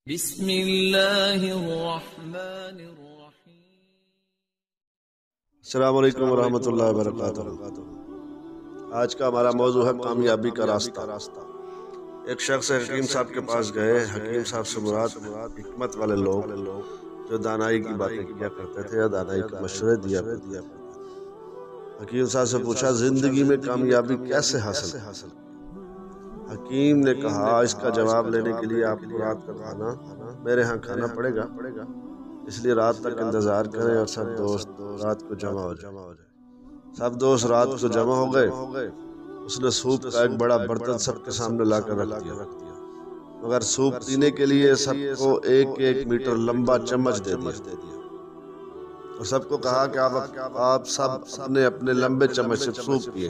بسم اللہ الرحمن الرحیم۔ السلام علیکم ورحمۃ اللہ وبرکاتہ۔ آج کا ہمارا موضوع ہے کامیابی کا راستہ۔ ایک شخص حکیم صاحب کے پاس گئے۔ حکیم صاحب سے مراد حکمت والے لوگ جو دانائی کی باتیں کیا کرتے تھے یا دانائی کے مشورے دیا کرتے تھے۔ حکیم صاحب سے پوچھا زندگی میں کامیابی کیسے حاصل؟ حکیم نے کہا اس کا جواب لینے کے لیے آپ کو رات کا کھانا میرے ہاں کھانا پڑے گا، اس لیے رات تک انتظار کریں اور سب دوست رات کو جمع ہو جائیں۔ سب دوست رات کو جمع ہو گئے۔ اس نے سوپ کا ایک بڑا برتن سب کے سامنے لا کر رکھ دیا، مگر سوپ پینے کے لیے سب کو ایک ایک میٹر لمبا چمچ دے دیا اور سب کو کہا کہ آپ سب اپنے اپنے لمبے چمچ سے سوپ پیے۔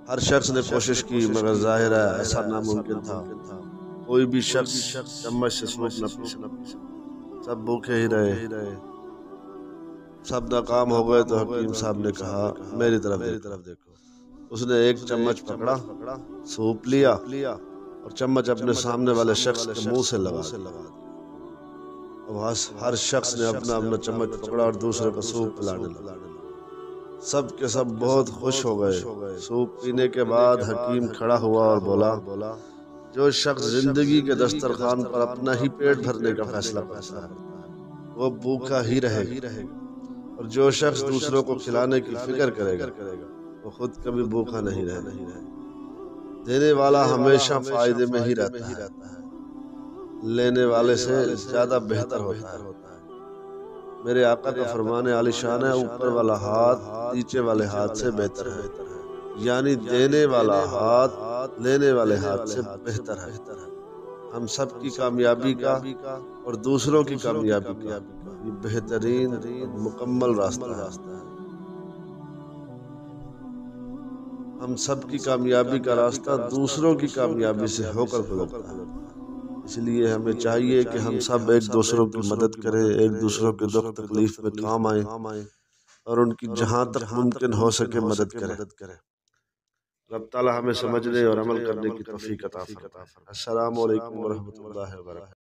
ہر شخص نے کوشش کی مگر ظاہر ہے ایسا ناممکن تھا، کوئی بھی شخص چمچ سے سوپ نہ پی سکتا۔ سب بھوکے ہی رہے، سب ناکام ہو گئے تو حکیم صاحب نے کہا میری طرف دیکھو۔ اس نے ایک چمچ پکڑا، سوپ لیا اور چمچ اپنے سامنے والے شخص کے منہ سے لگا دیا۔ اب ہر شخص نے اپنا اپنا چمچ پکڑا اور دوسرے کو سوپ پلانے لگا۔ سب کے سب بہت خوش ہو گئے۔ سوپ پینے کے بعد حکیم کھڑا ہوا اور بولا جو شخص زندگی کے دسترخوان پر اپنا ہی پیٹ بھرنے کا فیصلہ کرتا ہے وہ بھوکا ہی رہے گا، اور جو شخص دوسروں کو کھلانے کی فکر کرے گا وہ خود کبھی بھوکا نہیں رہے گا۔ دینے والا ہمیشہ فائدے میں ہی رہتا ہے، لینے والے سے زیادہ بہتر ہوتا ہے۔ میرے آقا کا فرمان عالی شان ہے، اوپر والا ہاتھ نیچے والے ہاتھ سے بہتر ہے، یعنی دینے والا ہاتھ لینے والے ہاتھ سے بہتر ہے۔ ہم سب کی کامیابی کا اور دوسروں کی کامیابی کا یہ بہترین مکمل راستہ ہے۔ ہم سب کی کامیابی کا راستہ دوسروں کی کامیابی سے ہو کر گزرتا ہے، اس لیے ہمیں چاہیے کہ ہم سب ایک دوسروں کی مدد کریں، ایک دوسروں کے دکھ تکلیف میں کام آئیں اور ان کی جہاں تک ممکن ہو سکے مدد کریں۔ رب تعالی ہمیں سمجھنے اور عمل کرنے کی توفیق عطا فرمائے۔ السلام علیکم ورحمۃ اللہ وبرکاتہ۔